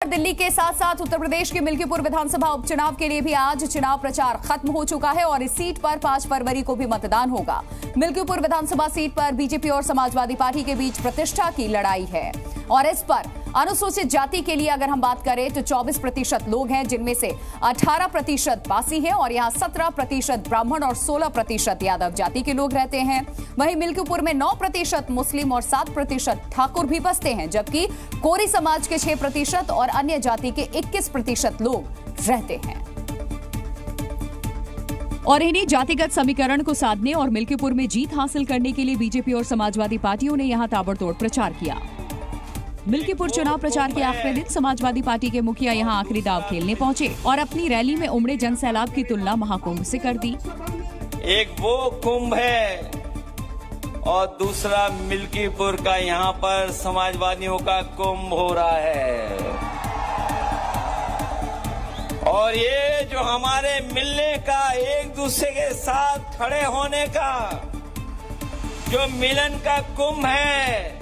दिल्ली के साथ साथ उत्तर प्रदेश के मिल्कीपुर विधानसभा उपचुनाव के लिए भी आज चुनाव प्रचार खत्म हो चुका है और इस सीट पर 5 फरवरी को भी मतदान होगा। मिल्कीपुर विधानसभा सीट पर बीजेपी और समाजवादी पार्टी के बीच प्रतिष्ठा की लड़ाई है और इस पर अनुसूचित जाति के लिए अगर हम बात करें तो 24% लोग हैं, जिनमें से 18% पासी हैं और यहाँ 17% ब्राह्मण और 16% यादव जाति के लोग रहते हैं। वहीं मिल्कीपुर में 9% मुस्लिम और 7% ठाकुर भी बसते हैं, जबकि कोरी समाज के 6% और अन्य जाति के 21% लोग रहते हैं। और इन्हीं जातिगत समीकरण को साधने और मिल्कीपुर में जीत हासिल करने के लिए बीजेपी और समाजवादी पार्टियों ने यहां ताबड़तोड़ प्रचार किया। मिल्कीपुर चुनाव प्रचार के आखिरी दिन समाजवादी पार्टी के मुखिया यहां आखिरी दाव खेलने पहुंचे और अपनी रैली में उमड़े जनसैलाब की तुलना महाकुंभ से कर दी। एक वो कुंभ है और दूसरा मिल्कीपुर का यहाँ पर समाजवादियों का कुंभ हो रहा है। और ये जो हमारे मिलने का, एक दूसरे के साथ खड़े होने का जो मिलन का कुंभ है,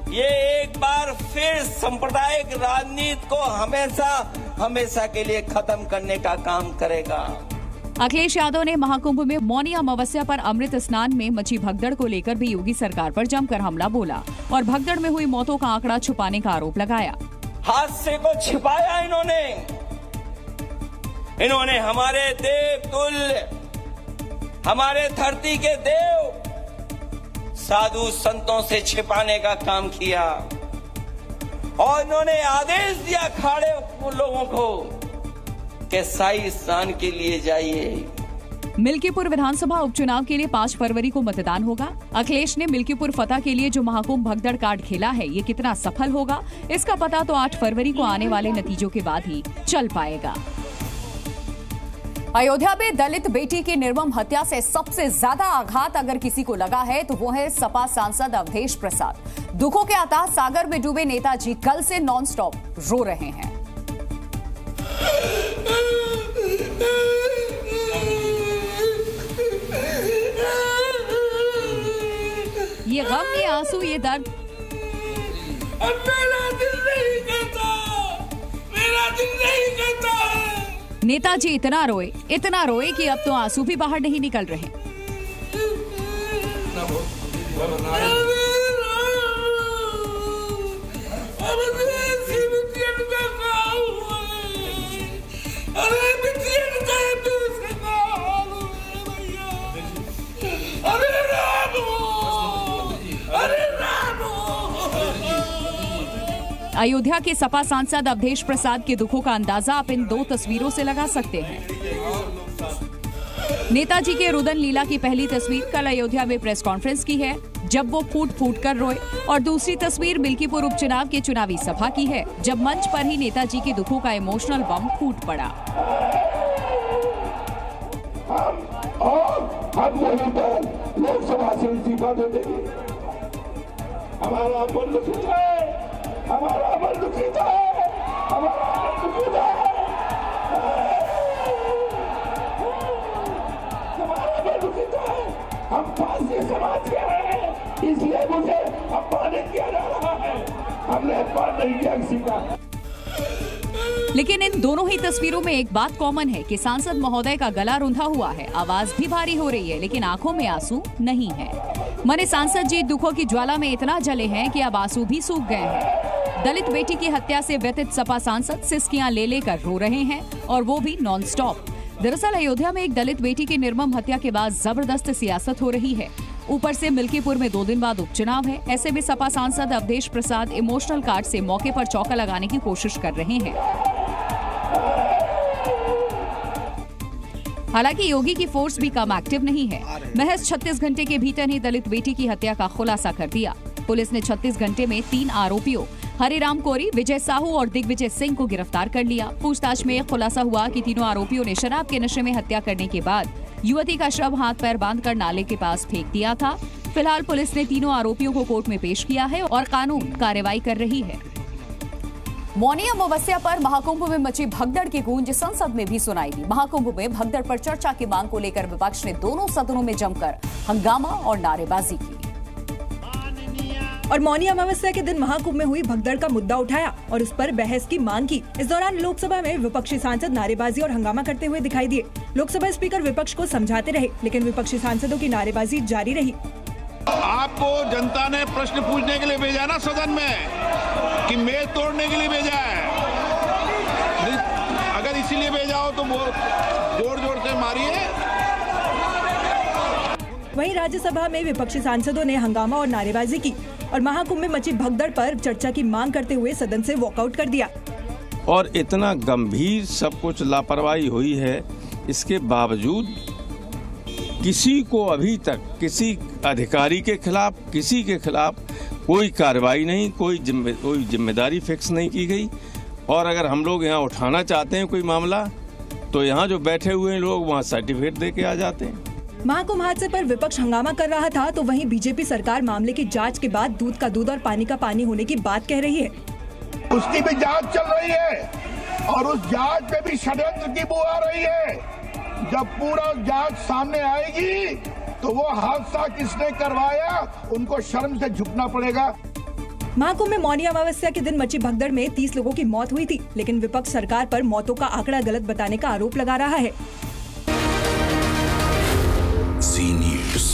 ये एक बार फिर सांप्रदायिक राजनीति को हमेशा के लिए खत्म करने का काम करेगा। अखिलेश यादव ने महाकुंभ में मौनी अमावस्या पर अमृत स्नान में मची भगदड़ को लेकर भी योगी सरकार पर जमकर हमला बोला और भगदड़ में हुई मौतों का आंकड़ा छुपाने का आरोप लगाया। हादसे को छिपाया इन्होंने हमारे देव तुल्य, हमारे धरती के देव साधु संतों से छिपाने का काम किया और इन्होंने आदेश दिया खाड़े लोगों को कि शाही स्नान के लिए जाइए। मिल्कीपुर विधानसभा उपचुनाव के लिए 5 फरवरी को मतदान होगा। अखिलेश ने मिल्कीपुर फतह के लिए जो महाकुंभ भगदड़ कार्ड खेला है, ये कितना सफल होगा, इसका पता तो 8 फरवरी को आने वाले नतीजों के बाद ही चल पाएगा। अयोध्या में दलित बेटी की निर्मम हत्या से सबसे ज्यादा आघात अगर किसी को लगा है तो वो है सपा सांसद अवधेश प्रसाद। दुखों के अथाह सागर में डूबे नेताजी कल से नॉनस्टॉप रो रहे हैं। ये गम, ये आंसू, ये दर्द मेरा दिल नहीं कहता, मेरा दिल नहीं कहता। नेताजी इतना रोए कि अब तो आंसू भी बाहर नहीं निकल रहे। अयोध्या के सपा सांसद अवधेश प्रसाद के दुखों का अंदाजा आप इन 2 तस्वीरों से लगा सकते हैं। नेताजी के रुदन लीला की पहली तस्वीर कल अयोध्या में प्रेस कॉन्फ्रेंस की है, जब वो फूट कर रोए, और दूसरी तस्वीर मिल्कीपुर उपचुनाव के चुनावी सभा की है, जब मंच पर ही नेताजी के दुखों का इमोशनल बम फूट पड़ा। हम वहीं पर लोकसभा से इस्तीफा दे देंगे। हमारा मन दुखित है, हमारा मन दुखित है, हमारा मन दुखित है, हमारा मन दुखित है। हम पासी समाज के हैं, इसलिए मुझे अपमानित किया जा रहा है। हमने अपमान नहीं किया किसी का। लेकिन इन दोनों ही तस्वीरों में एक बात कॉमन है कि सांसद महोदय का गला रुंधा हुआ है, आवाज भी भारी हो रही है, लेकिन आंखों में आंसू नहीं है। मने सांसद जी दुखों की ज्वाला में इतना जले हैं कि अब आंसू भी सूख गए हैं। दलित बेटी की हत्या से व्यथित सपा सांसद सिसकियां ले लेकर रो रहे हैं और वो भी नॉन स्टॉप। दरअसल अयोध्या में एक दलित बेटी की निर्मम हत्या के बाद जबरदस्त सियासत हो रही है। ऊपर से मिल्कीपुर में 2 दिन बाद उपचुनाव है। ऐसे में सपा सांसद अवधेश प्रसाद इमोशनल कार्ड से मौके पर चौका लगाने की कोशिश कर रहे हैं। हालांकि योगी की फोर्स भी कम एक्टिव नहीं है। महज 36 घंटे के भीतर ही दलित बेटी की हत्या का खुलासा कर दिया। पुलिस ने 36 घंटे में 3 आरोपियों हरिराम कोरी, विजय साहू और दिग्विजय सिंह को गिरफ्तार कर लिया। पूछताछ में खुलासा हुआ कि तीनों आरोपियों ने शराब के नशे में हत्या करने के बाद युवती का शव हाथ पैर बांधकर नाले के पास फेंक दिया था। फिलहाल पुलिस ने तीनों आरोपियों को कोर्ट में पेश किया है और कानून कार्रवाई कर रही है। मौनी अमावस्या पर महाकुंभ में मची भगदड़ की गूंज संसद में भी सुनाई दी। महाकुंभ में भगदड़ पर चर्चा की मांग को लेकर विपक्ष ने दोनों सदनों में जमकर हंगामा और नारेबाजी की। और मौनी अमावस्या के दिन महाकुंभ में हुई भगदड़ का मुद्दा उठाया और उस पर बहस की मांग की। इस दौरान लोकसभा में विपक्षी सांसद नारेबाजी और हंगामा करते हुए दिखाई दिए। लोकसभा स्पीकर विपक्ष को समझाते रहे, लेकिन विपक्षी सांसदों की नारेबाजी जारी रही। आपको जनता ने प्रश्न पूछने के लिए भेजा ना सदन में कि मेज तोड़ने के लिए भेजा है। अगर इसीलिए भेजा हो तो जोर जोर से मारिए। वहीं राज्यसभा में विपक्षी सांसदों ने हंगामा और नारेबाजी की और महाकुंभ में मची भगदड़ पर चर्चा की मांग करते हुए सदन से वॉकआउट कर दिया। और इतना गंभीर सब कुछ लापरवाही हुई है, इसके बावजूद किसी को अभी तक किसी अधिकारी के खिलाफ, किसी के खिलाफ कोई कार्रवाई नहीं, कोई जिम्मेदारी फिक्स नहीं की गई। और अगर हम लोग यहाँ उठाना चाहते हैं कोई मामला, तो यहाँ जो बैठे हुए लोग वहाँ सर्टिफिकेट दे के आ जाते हैं। महाकुंभ हादसे पर विपक्ष हंगामा कर रहा था, तो वहीं बीजेपी सरकार मामले की जांच के बाद दूध का दूध और पानी का पानी होने की बात कह रही है। उसकी भी जांच चल रही है और उस जांच में भी षड्यंत्र की बू आ रही है। जब पूरा जांच सामने आएगी तो वो हादसा किसने करवाया उनको शर्म से झुकना पड़ेगा। महाकुंभ में मौनी अमावस्या के दिन मची भगदड़ में 30 लोगों की मौत हुई थी, लेकिन विपक्ष सरकार पर मौतों का आंकड़ा गलत बताने का आरोप लगा रहा है। Zee News।